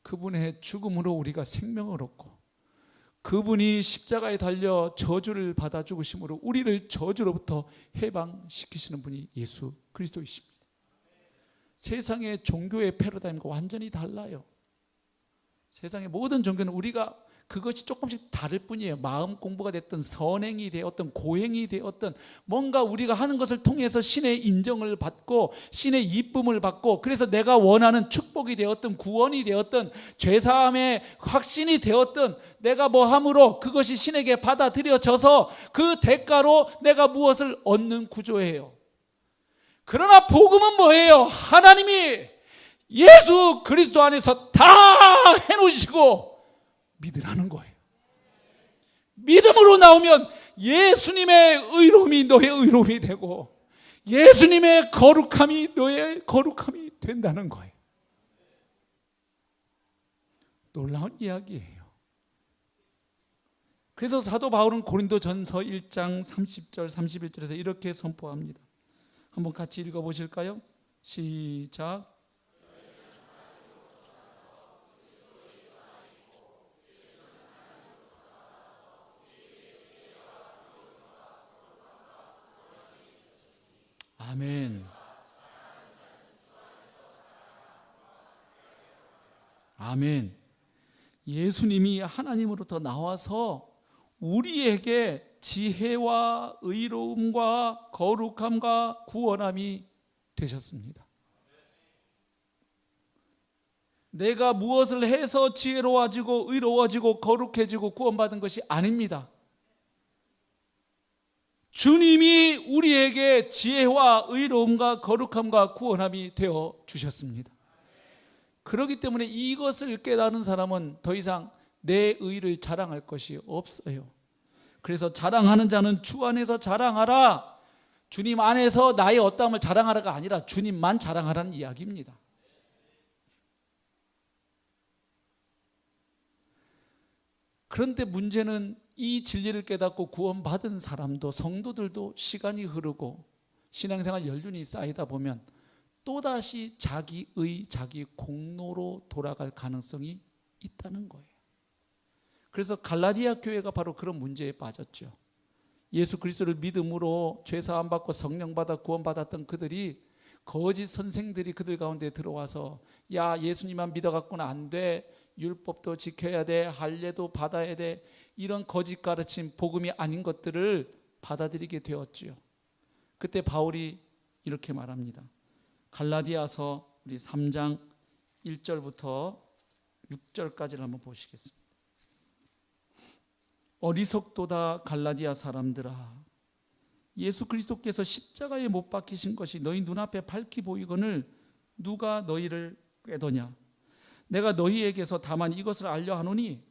그분의 죽음으로 우리가 생명을 얻고, 그분이 십자가에 달려 저주를 받아 죽으심으로 우리를 저주로부터 해방시키시는 분이 예수 그리스도이십니다. 세상의 종교의 패러다임과 완전히 달라요. 세상의 모든 종교는 우리가 그것이 조금씩 다를 뿐이에요. 마음 공부가 됐든 선행이 되었든 고행이 되었든 뭔가 우리가 하는 것을 통해서 신의 인정을 받고 신의 이쁨을 받고, 그래서 내가 원하는 축복이 되었든 구원이 되었든 죄사함의 확신이 되었든 내가 뭐 함으로 그것이 신에게 받아들여져서 그 대가로 내가 무엇을 얻는 구조예요. 그러나 복음은 뭐예요? 하나님이 예수 그리스도 안에서 다 해놓으시고 믿으라는 거예요. 믿음으로 나오면 예수님의 의로움이 너의 의로움이 되고 예수님의 거룩함이 너의 거룩함이 된다는 거예요. 놀라운 이야기예요. 그래서 사도 바울은 고린도전서 1장 30절 31절에서 이렇게 선포합니다. 한번 같이 읽어보실까요? 시작. 아멘. 아멘. 예수님이 하나님으로부터 나와서 우리에게 지혜와 의로움과 거룩함과 구원함이 되셨습니다. 내가 무엇을 해서 지혜로워지고 의로워지고 거룩해지고 구원받은 것이 아닙니다. 주님이 우리에게 지혜와 의로움과 거룩함과 구원함이 되어 주셨습니다. 그렇기 때문에 이것을 깨달은 사람은 더 이상 내 의를 자랑할 것이 없어요. 그래서 자랑하는 자는 주 안에서 자랑하라. 주님 안에서 나의 어떠함을 자랑하라가 아니라 주님만 자랑하라는 이야기입니다. 그런데 문제는 이 진리를 깨닫고 구원받은 사람도 성도들도 시간이 흐르고 신앙생활 연륜이 쌓이다 보면 또다시 자기의 자기 공로로 돌아갈 가능성이 있다는 거예요. 그래서 갈라디아 교회가 바로 그런 문제에 빠졌죠. 예수 그리스도를 믿음으로 죄사함 받고 성령 받아 구원받았던 그들이 거짓 선생들이 그들 가운데 들어와서 야 예수님만 믿어갖고는 안 돼, 율법도 지켜야 돼, 할례도 받아야 돼, 이런 거짓 가르침 복음이 아닌 것들을 받아들이게 되었죠. 그때 바울이 이렇게 말합니다. 갈라디아서 우리 3장 1절부터 6절까지를 한번 보시겠습니다. 어리석도다 갈라디아 사람들아, 예수 그리스도께서 십자가에 못 박히신 것이 너희 눈앞에 밝히 보이거늘 누가 너희를 꾀더냐? 내가 너희에게서 다만 이것을 알려 하노니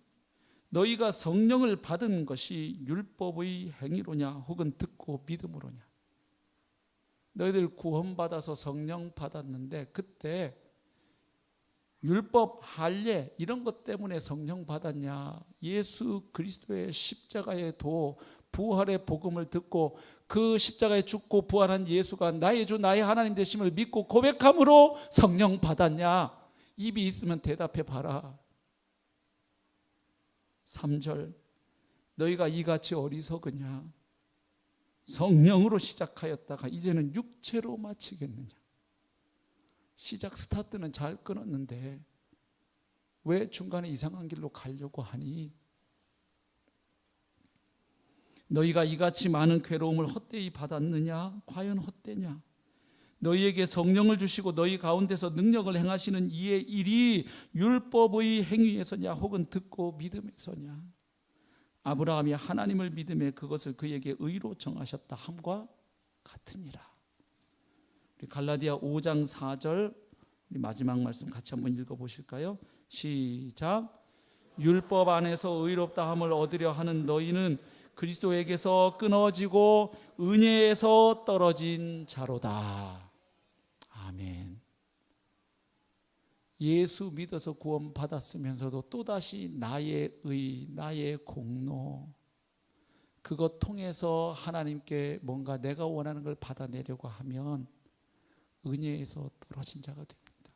너희가 성령을 받은 것이 율법의 행위로냐 혹은 듣고 믿음으로냐? 너희들 구원받아서 성령 받았는데 그때 율법, 할례 이런 것 때문에 성령 받았냐? 예수 그리스도의 십자가의 도, 부활의 복음을 듣고 그 십자가에 죽고 부활한 예수가 나의 주 나의 하나님 되심을 믿고 고백함으로 성령 받았냐? 입이 있으면 대답해 봐라. 3절, 너희가 이같이 어리석으냐? 성령으로 시작하였다가 이제는 육체로 마치겠느냐? 시작 스타트는 잘 끊었는데 왜 중간에 이상한 길로 가려고 하니? 너희가 이같이 많은 괴로움을 헛되이 받았느냐? 과연 헛되냐? 너희에게 성령을 주시고 너희 가운데서 능력을 행하시는 이의 일이 율법의 행위에서냐 혹은 듣고 믿음에서냐? 아브라함이 하나님을 믿음에 그것을 그에게 의로 정하셨다 함과 같으니라. 우리 갈라디아 5장 4절 우리 마지막 말씀 같이 한번 읽어보실까요? 시작. 율법 안에서 의롭다 함을 얻으려 하는 너희는 그리스도에게서 끊어지고 은혜에서 떨어진 자로다. 아멘. 예수 믿어서 구원 받았으면서도 또다시 나의 의, 나의 공로, 그것 통해서 하나님께 뭔가 내가 원하는 걸 받아내려고 하면 은혜에서 떨어진 자가 됩니다.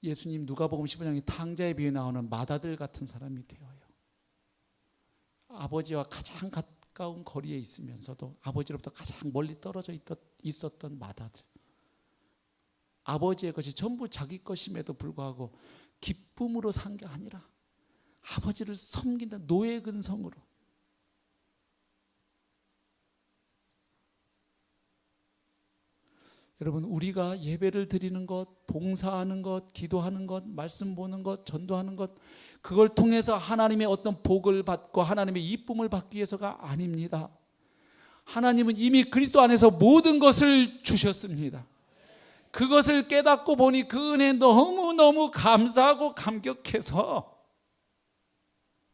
예수님 누가복음 15장에 탕자의 비유에 나오는 맏아들 같은 사람이 되어요. 아버지와 가장 가까운 거리에 있으면서도 아버지로부터 가장 멀리 떨어져 있었던 맏아들. 아버지의 것이 전부 자기 것임에도 불구하고 기쁨으로 산 게 아니라 아버지를 섬긴다 노예 근성으로. 여러분, 우리가 예배를 드리는 것, 봉사하는 것, 기도하는 것, 말씀 보는 것, 전도하는 것, 그걸 통해서 하나님의 어떤 복을 받고 하나님의 이쁨을 받기 위해서가 아닙니다. 하나님은 이미 그리스도 안에서 모든 것을 주셨습니다. 그것을 깨닫고 보니 그 은혜 너무너무 감사하고 감격해서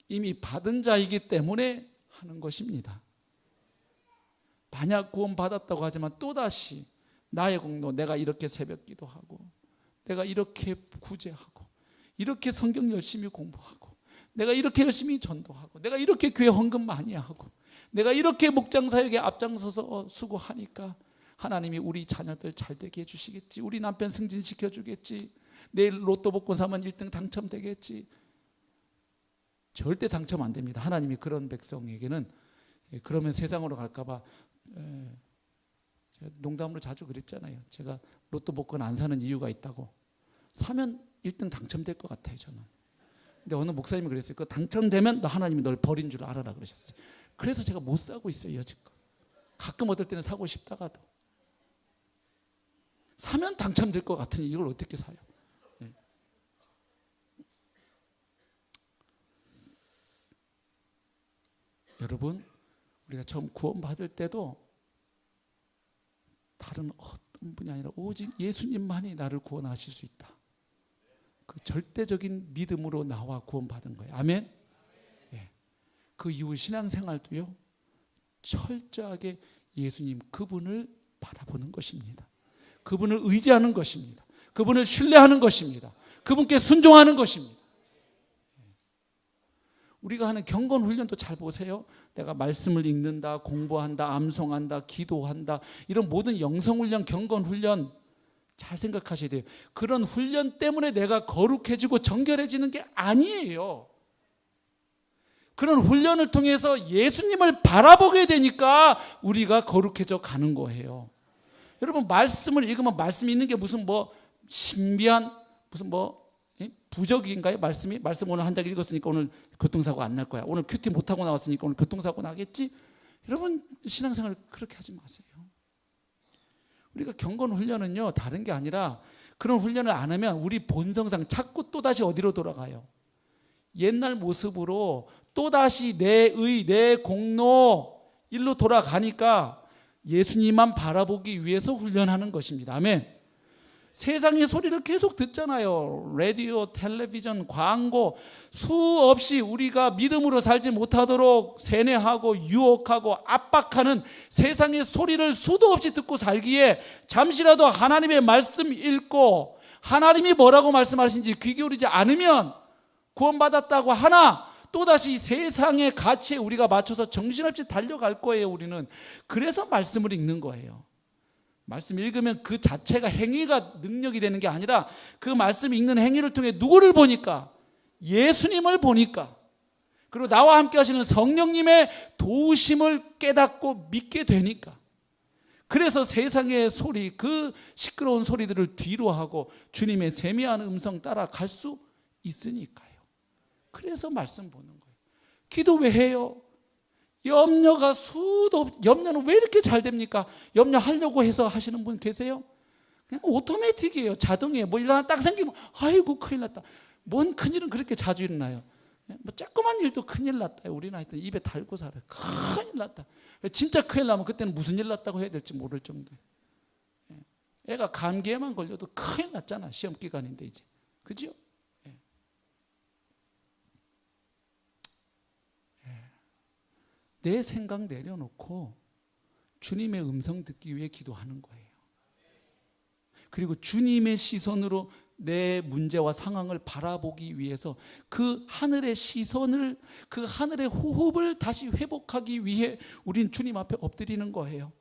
이미 받은 자이기 때문에 하는 것입니다. 만약 구원 받았다고 하지만 또다시 나의 공로, 내가 이렇게 새벽 기도하고, 내가 이렇게 구제하고, 이렇게 성경 열심히 공부하고, 내가 이렇게 열심히 전도하고, 내가 이렇게 교회 헌금 많이 하고, 내가 이렇게 목장 사역에 앞장서서 수고하니까 하나님이 우리 자녀들 잘 되게 해주시겠지, 우리 남편 승진시켜 주겠지, 내일 로또 복권 사면 1등 당첨되겠지. 절대 당첨 안 됩니다. 하나님이 그런 백성에게는. 그러면 세상으로 갈까 봐 농담으로 자주 그랬잖아요. 제가 로또 복권 안 사는 이유가 있다고. 사면 1등 당첨될 것 같아요, 저는. 근데 어느 목사님이 그랬어요. 그 당첨되면 너 하나님이 널 버린 줄 알아라 그러셨어요. 그래서 제가 못 사고 있어요, 여지껏. 가끔 어떨 때는 사고 싶다가도. 사면 당첨될 것 같으니 이걸 어떻게 사요? 네. 여러분, 우리가 처음 구원받을 때도 다른 어떤 분이 아니라 오직 예수님만이 나를 구원하실 수 있다. 그 절대적인 믿음으로 나와 구원받은 거예요. 아멘. 예. 그 이후 신앙생활도요, 철저하게 예수님 그분을 바라보는 것입니다. 그분을 의지하는 것입니다. 그분을 신뢰하는 것입니다. 그분께 순종하는 것입니다. 우리가 하는 경건 훈련도 잘 보세요. 내가 말씀을 읽는다, 공부한다, 암송한다, 기도한다, 이런 모든 영성 훈련, 경건 훈련 잘 생각하셔야 돼요. 그런 훈련 때문에 내가 거룩해지고 정결해지는 게 아니에요. 그런 훈련을 통해서 예수님을 바라보게 되니까 우리가 거룩해져 가는 거예요. 여러분, 말씀을 읽으면 말씀이 있는 게 무슨 뭐 신비한 무슨 뭐 부적인가요? 말씀이? 말씀 오늘 한 장 읽었으니까 오늘 교통사고 안 날 거야. 오늘 큐티 못하고 나왔으니까 오늘 교통사고 나겠지? 여러분, 신앙생활 그렇게 하지 마세요. 우리가 경건 훈련은요, 다른 게 아니라 그런 훈련을 안 하면 우리 본성상 자꾸 또다시 어디로 돌아가요? 옛날 모습으로 또다시 내 의, 내 공로 일로 돌아가니까 예수님만 바라보기 위해서 훈련하는 것입니다. 아멘. 세상의 소리를 계속 듣잖아요. 라디오, 텔레비전, 광고, 수없이 우리가 믿음으로 살지 못하도록 세뇌하고 유혹하고 압박하는 세상의 소리를 수도 없이 듣고 살기에 잠시라도 하나님의 말씀 읽고 하나님이 뭐라고 말씀하시는지 귀 기울이지 않으면 구원받았다고 하나 또다시 세상의 가치에 우리가 맞춰서 정신없이 달려갈 거예요. 우리는 그래서 말씀을 읽는 거예요. 말씀 읽으면 그 자체가 행위가 능력이 되는 게 아니라 그 말씀 읽는 행위를 통해 누구를 보니까? 예수님을 보니까, 그리고 나와 함께 하시는 성령님의 도우심을 깨닫고 믿게 되니까. 그래서 세상의 소리, 그 시끄러운 소리들을 뒤로 하고 주님의 세미한 음성 따라 갈 수 있으니까요. 그래서 말씀 보는 거예요. 기도 왜 해요? 염려가 수도 없. 염려는 왜 이렇게 잘 됩니까? 염려하려고 해서 하시는 분 계세요? 그냥 오토매틱이에요. 자동이에요. 뭐 일 하나 딱 생기면 아이고 큰일 났다. 뭔 큰일은 그렇게 자주 일어나요. 뭐 조그만 일도 큰일 났다. 우리는 하여튼 입에 달고 살아요. 큰일 났다. 진짜 큰일 나면 그때는 무슨 일 났다고 해야 될지 모를 정도예요. 애가 감기에만 걸려도 큰일 났잖아. 시험 기간인데 이제. 그죠? 내 생각 내려놓고 주님의 음성 듣기 위해 기도하는 거예요. 그리고 주님의 시선으로 내 문제와 상황을 바라보기 위해서 그 하늘의 시선을, 그 하늘의 호흡을 다시 회복하기 위해 우린 주님 앞에 엎드리는 거예요.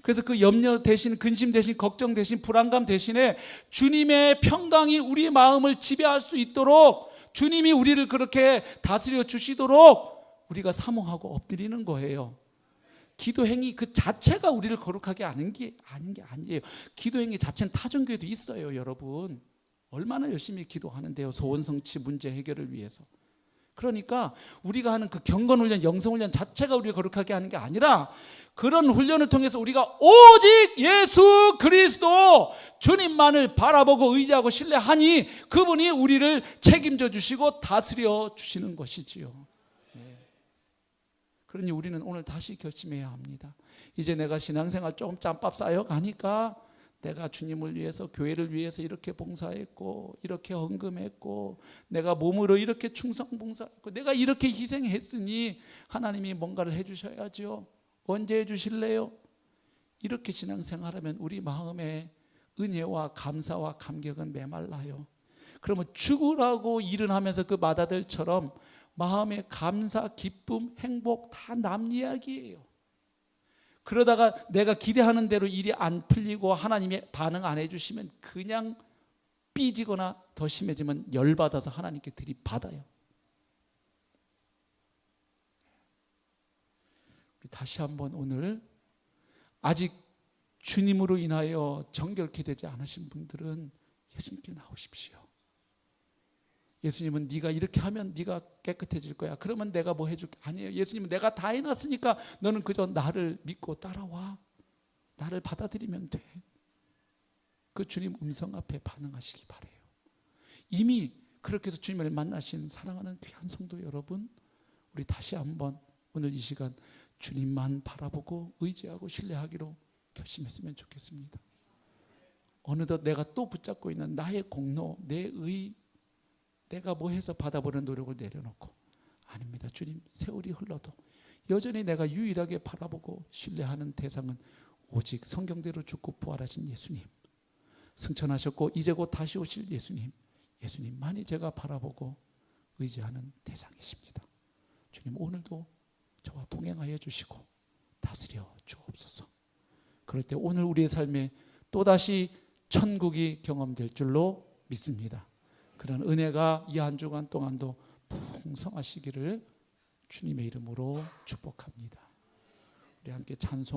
그래서 그 염려 대신, 근심 대신, 걱정 대신, 불안감 대신에 주님의 평강이 우리의 마음을 지배할 수 있도록, 주님이 우리를 그렇게 다스려 주시도록 우리가 사모하고 엎드리는 거예요. 기도 행위 그 자체가 우리를 거룩하게 하는 게 아니에요. 기도 행위 자체는 타종교에도 있어요, 여러분. 얼마나 열심히 기도하는데요, 소원 성취 문제 해결을 위해서. 그러니까 우리가 하는 그 경건훈련, 영성훈련 자체가 우리를 거룩하게 하는 게 아니라, 그런 훈련을 통해서 우리가 오직 예수 그리스도 주님만을 바라보고 의지하고 신뢰하니 그분이 우리를 책임져 주시고 다스려 주시는 것이지요. 그러니 우리는 오늘 다시 결심해야 합니다. 이제 내가 신앙생활 조금 짬밥 쌓여가니까 내가 주님을 위해서, 교회를 위해서 이렇게 봉사했고, 이렇게 헌금했고, 내가 몸으로 이렇게 충성봉사했고, 내가 이렇게 희생했으니 하나님이 뭔가를 해주셔야죠. 언제 해주실래요? 이렇게 신앙생활하면 우리 마음에 은혜와 감사와 감격은 메말라요. 그러면 죽으라고 일은 하면서 그 마다들처럼 마음의 감사, 기쁨, 행복 다 남 이야기예요. 그러다가 내가 기대하는 대로 일이 안 풀리고 하나님이 반응 안 해주시면 그냥 삐지거나 더 심해지면 열받아서 하나님께 들이받아요. 다시 한번 오늘 아직 주님으로 인하여 정결케 되지 않으신 분들은 예수님께 나오십시오. 예수님은 네가 이렇게 하면 네가 깨끗해질 거야. 그러면 내가 뭐 해줄게. 아니에요. 예수님은 내가 다 해놨으니까 너는 그저 나를 믿고 따라와. 나를 받아들이면 돼. 그 주님 음성 앞에 반응하시기 바라요. 이미 그렇게 해서 주님을 만나신 사랑하는 귀한 성도 여러분, 우리 다시 한번 오늘 이 시간 주님만 바라보고 의지하고 신뢰하기로 결심했으면 좋겠습니다. 어느덧 내가 또 붙잡고 있는 나의 공로, 내 의, 내가 뭐 해서 받아보는 노력을 내려놓고, 아닙니다. 주님, 세월이 흘러도 여전히 내가 유일하게 바라보고 신뢰하는 대상은 오직 성경대로 죽고 부활하신 예수님, 승천하셨고 이제 곧 다시 오실 예수님, 예수님만이 제가 바라보고 의지하는 대상이십니다. 주님, 오늘도 저와 동행하여 주시고 다스려 주옵소서. 그럴 때 오늘 우리의 삶에 또다시 천국이 경험될 줄로 믿습니다. 그런 은혜가 이 한 주간 동안도 풍성하시기를 주님의 이름으로 축복합니다. 우리 함께 찬송